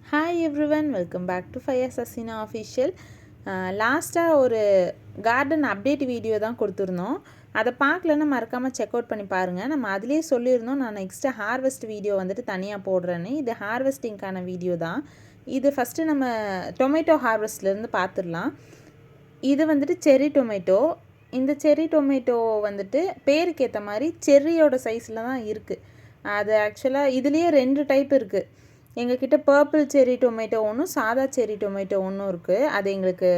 Hi everyone, welcome back to fire சசினா official. லாஸ்ட்டாக ஒரு கார்டன் அப்டேட் வீடியோ தான் கொடுத்துருந்தோம். அதை பார்க்கலன்னா மறக்காமல் செக் அவுட் பண்ணி பாருங்கள். நம்ம அதிலே சொல்லியிருந்தோம் நான் நெக்ஸ்ட்டு ஹார்வெஸ்ட் வீடியோ வந்துட்டு தனியாக போடுறேன்னு. இது ஹார்வெஸ்டிங்க்கான வீடியோ தான். இது ஃபஸ்ட்டு நம்ம டொமேட்டோ ஹார்வெஸ்ட்லேருந்து பார்த்துடலாம். இது வந்துட்டு செர்ரி டொமேட்டோ. இந்த செர்ரி டொமேட்டோ வந்துட்டு பேருக்கு ஏற்ற மாதிரி செர்ரியோட சைஸில் தான் இருக்குது. அது ஆக்சுவலாக இதுலேயே 2 டைப் இருக்குது. எங்ககிட்ட பர்பிள் செர்ரி டொமேட்டோ ஒன்றும் சாதா செர்ரி டொமேட்டோ ஒன்றும் இருக்குது. அது எங்களுக்கு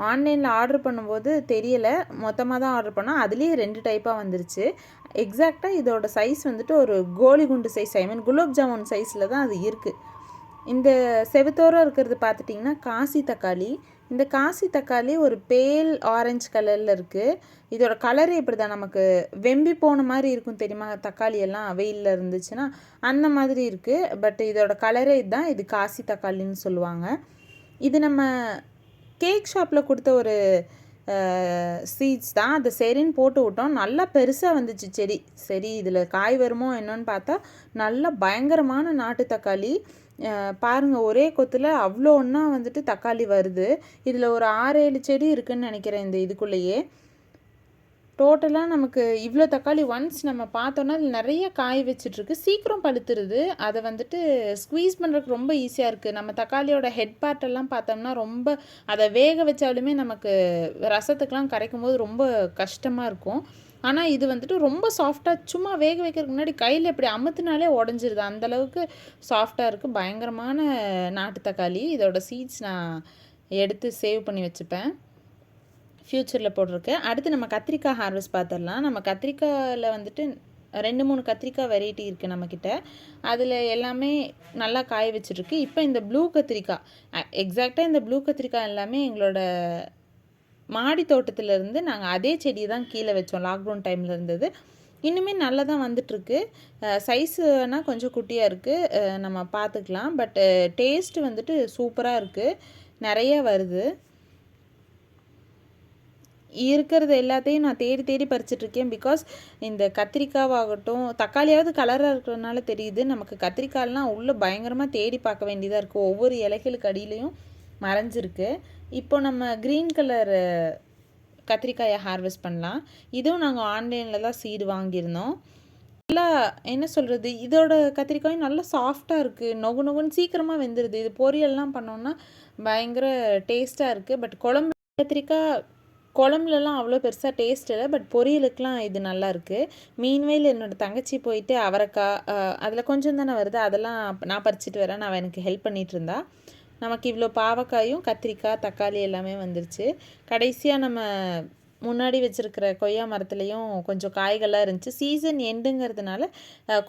ஆன்லைனில் ஆர்டர் பண்ணும்போது தெரியலை, மொத்தமாக தான் ஆர்டர் பண்ணோம். அதுலேயே 2 டைப்பாக வந்துருச்சு. எக்ஸாக்டாக இதோட சைஸ் வந்துட்டு ஒரு கோலி குண்டு சைஸ், குலோப் ஜாமுன் சைஸில் தான் அது இருக்குது. இந்த செவத்தோரம் இருக்கிறது பார்த்துட்டிங்கன்னா காசி தக்காளி. இந்த காசி தக்காளி ஒரு பேல் ஆரஞ்சு கலரில் இருக்குது. இதோட கலரே இப்படி தான், நமக்கு வெம்பி போன மாதிரி இருக்கும் தெரியுமா, தக்காளி எல்லாம் வெயிலில் இருந்துச்சுன்னா அந்த மாதிரி இருக்குது. பட் இதோட கலரே இதுதான். இது காசி தக்காளின்னு சொல்லுவாங்க. இது நம்ம கேக் ஷாப்பில் கொடுத்த ஒரு சீட்ஸ் தான். அதை சரின்னு போட்டு விட்டோம். நல்லா பெருசாக வந்துச்சு செடி. சரி இதில் காய் வருமோ என்னன்னு பார்த்தா நல்லா பயங்கரமான நாட்டு தக்காளி. பாருங்கள், ஒரே கொத்தில் அவ்வளோ ஒன்றா வந்துட்டு தக்காளி வருது. இதில் ஒரு 6-7 செடி இருக்குதுன்னு நினைக்கிறேன் இந்த இதுக்குள்ளேயே. டோட்டலாக நமக்கு இவ்வளோ தக்காளி ஒன்ஸ் நம்ம பார்த்தோன்னா அதில் நிறைய காய் வச்சிட்ருக்கு. சீக்கிரம் பழுத்துருது. அதை வந்துட்டு ஸ்குவீஸ் பண்ணுறதுக்கு ரொம்ப ஈஸியாக இருக்குது. நம்ம தக்காளியோட ஹெட் பார்ட்டெல்லாம் பார்த்தோம்னா ரொம்ப அதை வேக வச்சாலுமே நமக்கு ரசத்துக்கெலாம் கரைக்கும் போது ரொம்ப கஷ்டமாக இருக்கும். ஆனால் இது வந்துட்டு ரொம்ப சாஃப்டாக, சும்மா வேக வைக்கிறதுக்கு முன்னாடி கையில் இப்படி அமுத்துனாலே உடஞ்சிருது. அந்தளவுக்கு சாஃப்டாக இருக்குது. பயங்கரமான நாட்டு தக்காளி. இதோட சீட்ஸ் நான் எடுத்து சேவ் பண்ணி வச்சுப்பேன், ஃப்யூச்சரில் போட்டிருக்கேன். அடுத்து நம்ம கத்திரிக்காய் ஹார்வெஸ்ட் பார்த்துடலாம். நம்ம கத்திரிக்காயில் வந்துட்டு 2-3 கத்திரிக்காய் வெரைட்டி இருக்குது நம்மக்கிட்ட. அதில் எல்லாமே நல்லா காய வச்சுருக்கு. இப்போ இந்த ப்ளூ கத்திரிக்காய், எக்ஸாக்டாக இந்த ப்ளூ கத்திரிக்காய் எல்லாமே எங்களோட மாடி தோட்டத்திலேருந்து நாங்கள் அதே செடியை தான் கீழே வச்சோம். லாக்டவுன் டைமில் இருந்தது. இன்னுமே நல்லா தான் வந்துட்டுருக்கு. சைஸுனால் கொஞ்சம் குட்டியாக இருக்குது, நம்ம பார்த்துக்கலாம். பட் டேஸ்ட்டு வந்துட்டு சூப்பராக இருக்குது, நிறைய வருது. இருக்கிறது எல்லாத்தையும் நான் தேடி தேடி பறிச்சிட்ருக்கேன். பிகாஸ் இந்த கத்திரிக்காவாகட்டும், தக்காளியாவது கலராக இருக்கிறதுனால தெரியுது. நமக்கு கத்திரிக்காயெலாம் உள்ளே பயங்கரமாக தேடி பார்க்க வேண்டியதாக இருக்குது. ஒவ்வொரு இலைகளுக்கு அடியிலையும் மறைஞ்சிருக்கு. இப்போ நம்ம க்ரீன் கலர் கத்திரிக்காயை ஹார்வெஸ்ட் பண்ணலாம். இதுவும் நாங்கள் ஆன்லைனில் தான் சீடு வாங்கியிருந்தோம். நல்லா என்ன சொல்கிறது, இதோட கத்திரிக்காயும் நல்லா சாஃப்டாக இருக்குது. நொகு நொகுன்னு சீக்கிரமாக வெந்துடுது. இது பொரியல்லாம் பண்ணோன்னா பயங்கர டேஸ்ட்டாக இருக்குது. பட் குழம்பு கத்திரிக்காய் குழம்புலலாம் அவ்வளோ பெருசாக டேஸ்ட் இல்லை. பட் பொரியலுக்கெலாம் இது நல்லாயிருக்கு. மீன்வேல் என்னோடய தங்கச்சி போயிட்டு அவரைக்காய் அதில் கொஞ்சம் தானே வருது, அதெல்லாம் நான் பறிச்சிட்டு வரேன். நான் எனக்கு ஹெல்ப் பண்ணிகிட்டு இருந்தா. நமக்கு இவ்வளோ பாவக்காயும் கத்திரிக்காய் தக்காளி எல்லாமே வந்துருச்சு. கடைசியாக நம்ம முன்னாடி வச்சுருக்கிற கொய்யா மரத்துலேயும் கொஞ்சம் காய்கள்லாம் இருந்துச்சு. சீசன் எண்டுங்கிறதுனால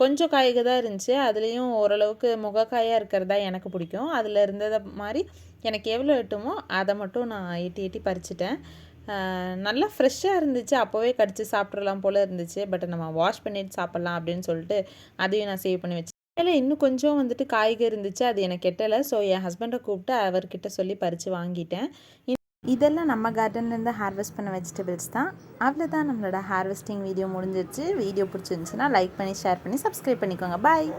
கொஞ்சம் காய்கள் தான் இருந்துச்சு. அதுலேயும் ஓரளவுக்கு முகக்காயாக இருக்கிறதா எனக்கு பிடிக்கும். அதில் இருந்ததை மாதிரி எனக்கு எவ்வளோ எட்டுமோ அதை மட்டும் நான் எட்டி பறிச்சிட்டேன். நல்லா ஃப்ரெஷ்ஷாக இருந்துச்சு. அப்போவே கடிச்சு சாப்பிட்றலாம் போல் இருந்துச்சு. பட் நம்ம வாஷ் பண்ணிட்டு சாப்பிட்லாம் அப்படின்னு சொல்லிட்டு அதையும் நான் சேவ் பண்ணி வச்சேன். அதில் இன்னும் கொஞ்சம் வந்துட்டு காய்கறி இருந்துச்சு, அது எனக்கு எட்டலை. ஸோ என் ஹஸ்பண்டை கூப்பிட்டு அவர்கிட்ட சொல்லி பறித்து வாங்கிட்டேன். இதெல்லாம் நம்ம கார்டன்லேருந்து ஹார்வெஸ்ட் பண்ண வெஜிடபிள்ஸ் தான். அவ்வளோதான், நம்மளோட ஹார்வெஸ்டிங் வீடியோ முடிஞ்சிருச்சு. வீடியோ பிடிச்சிருந்துச்சுன்னா லைக் பண்ணி, ஷேர் பண்ணி, சப்ஸ்கிரைப் பண்ணிக்கோங்க. பாய்.